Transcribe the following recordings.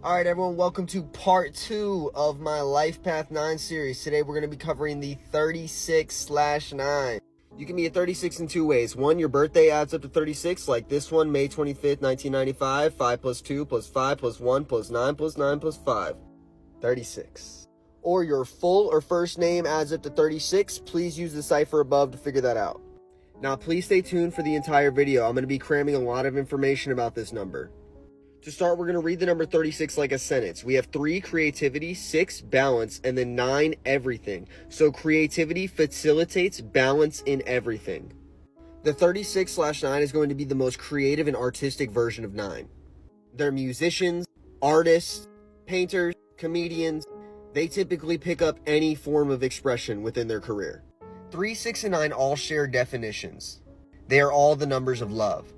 All right, everyone, welcome to part 2 of my Life Path 9 series. Today, we're going to be covering the 36/9. You can be a 36 in two ways. One, your birthday adds up to 36, like this one, May 25th, 1995. 5 plus 2 plus 5 plus 1 plus 9 plus 9 plus 5. 36. Or your full or first name adds up to 36. Please use the cipher above to figure that out. Now, please stay tuned for the entire video. I'm going to be cramming a lot of information about this number. To start, we're going to read the number 36 like a sentence. We have 3, creativity, 6, balance, and then 9, everything. So creativity facilitates balance in everything. The 36/9 is going to be the most creative and artistic version of 9. They're musicians, artists, painters, comedians. They typically pick up any form of expression within their career. 3, 6, and 9 all share definitions. They are all the numbers of love.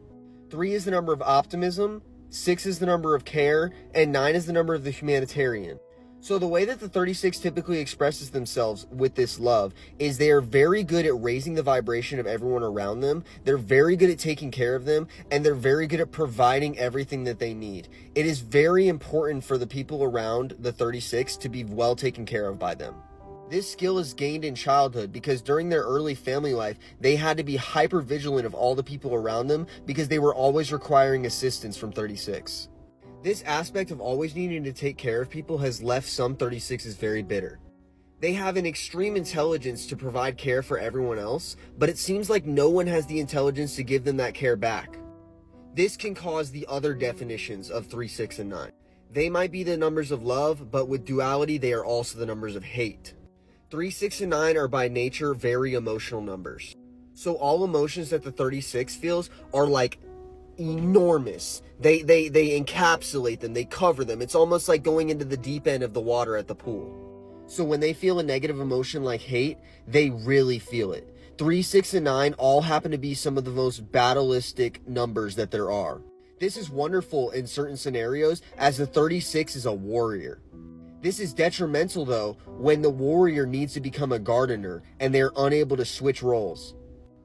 3 is the number of optimism, 6 is the number of care, and 9 is the number of the humanitarian. So the way that the 36 typically expresses themselves with this love is they are very good at raising the vibration of everyone around them. They're very good at taking care of them, and they're very good at providing everything that they need. It is very important for the people around the 36 to be well taken care of by them. This skill is gained in childhood because during their early family life, they had to be hyper vigilant of all the people around them because they were always requiring assistance from 36. This aspect of always needing to take care of people has left some 36s very bitter. They have an extreme intelligence to provide care for everyone else, but it seems like no one has the intelligence to give them that care back. This can cause the other definitions of 3, 6, and 9. They might be the numbers of love, but with duality, they are also the numbers of hate. 3, 6, and 9 are by nature very emotional numbers. So all emotions that the 36 feels are like enormous. They encapsulate them, they cover them. It's almost like going into the deep end of the water at the pool. So when they feel a negative emotion like hate, they really feel it. 3, 6, and 9 all happen to be some of the most battleistic numbers that there are. This is wonderful in certain scenarios as the 36 is a warrior. This is detrimental, though, when the warrior needs to become a gardener and they're unable to switch roles.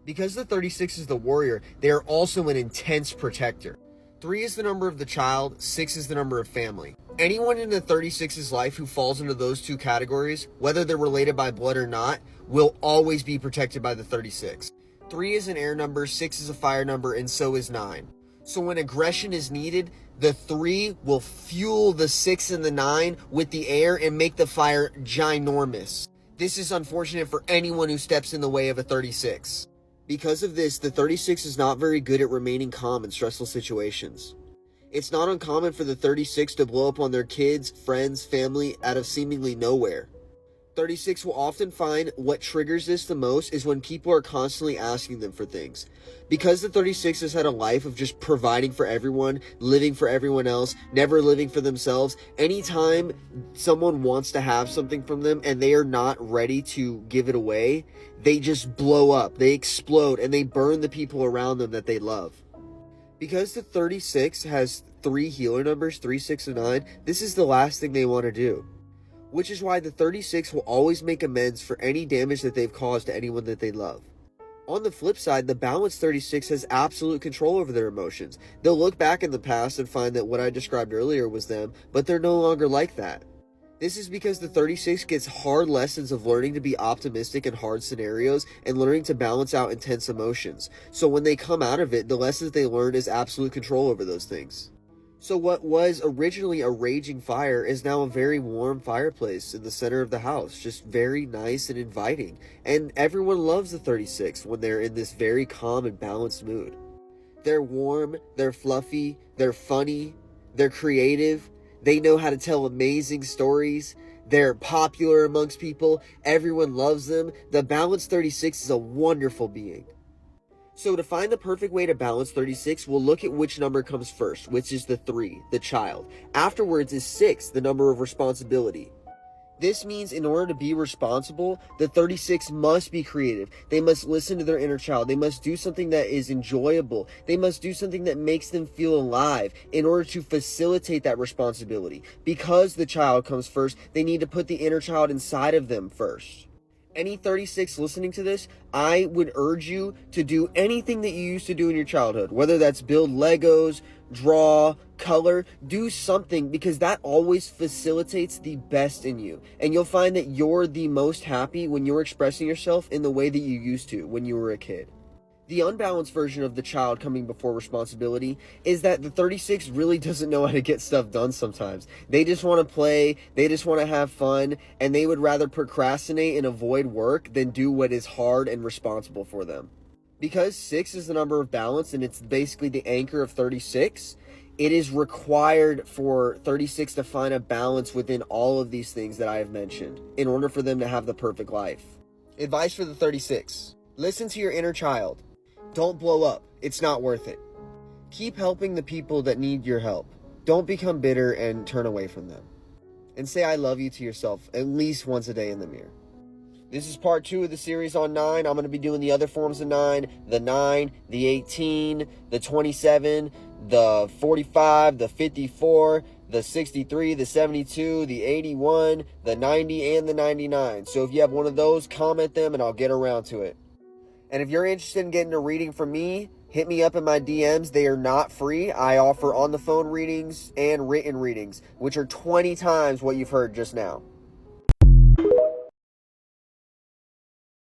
Because the 36 is the warrior, they are also an intense protector. 3 is the number of the child, 6 is the number of family. Anyone in the 36's life who falls into those two categories, whether they're related by blood or not, will always be protected by the 36. 3 is an air number, 6 is a fire number, and so is 9. So when aggression is needed, the 3 will fuel the 6 and the 9 with the air and make the fire ginormous. This is unfortunate for anyone who steps in the way of a 36. Because of this, the 36 is not very good at remaining calm in stressful situations. It's not uncommon for the 36 to blow up on their kids, friends, family out of seemingly nowhere. 36 will often find what triggers this the most is when people are constantly asking them for things. Because the 36 has had a life of just providing for everyone, living for everyone else, never living for themselves, anytime someone wants to have something from them and they are not ready to give it away, they just blow up, they explode, and they burn the people around them that they love. Because the 36 has 3 healer numbers, 3, 6, and 9, this is the last thing they want to do. Which is why the 36 will always make amends for any damage that they've caused to anyone that they love. On the flip side, the balanced 36 has absolute control over their emotions. They'll look back in the past and find that what I described earlier was them, but they're no longer like that. This is because the 36 gets hard lessons of learning to be optimistic in hard scenarios and learning to balance out intense emotions. So when they come out of it, the lessons they learn is absolute control over those things. So what was originally a raging fire is now a very warm fireplace in the center of the house, just very nice and inviting. And everyone loves the 36 when they're in this very calm and balanced mood. They're warm, they're fluffy, they're funny, they're creative, they know how to tell amazing stories, they're popular amongst people, everyone loves them. The balanced 36 is a wonderful being. So to find the perfect way to balance 36, we'll look at which number comes first, which is the 3, the child. Afterwards is 6, the number of responsibility. This means in order to be responsible, the 36 must be creative. They must listen to their inner child. They must do something that is enjoyable. They must do something that makes them feel alive in order to facilitate that responsibility. Because the child comes first, they need to put the inner child inside of them first. Any 36 listening to this, I would urge you to do anything that you used to do in your childhood, whether that's build Legos, draw, color, do something, because that always facilitates the best in you. And you'll find that you're the most happy when you're expressing yourself in the way that you used to when you were a kid. The unbalanced version of the child coming before responsibility is that the 36 really doesn't know how to get stuff done sometimes. They just want to play, they just want to have fun, and they would rather procrastinate and avoid work than do what is hard and responsible for them. Because 6 is the number of balance and it's basically the anchor of 36, it is required for 36 to find a balance within all of these things that I have mentioned in order for them to have the perfect life. Advice for the 36. Listen to your inner child. Don't blow up. It's not worth it. Keep helping the people that need your help. Don't become bitter and turn away from them. And say I love you to yourself at least once a day in the mirror. This is part 2 of the series on 9. I'm going to be doing the other forms of 9. The 9, the 18, the 27, the 45, the 54, the 63, the 72, the 81, the 90, and the 99. So if you have one of those, comment them and I'll get around to it. And if you're interested in getting a reading from me, hit me up in my DMs. They are not free. I offer on-the-phone readings and written readings, which are 20 times what you've heard just now.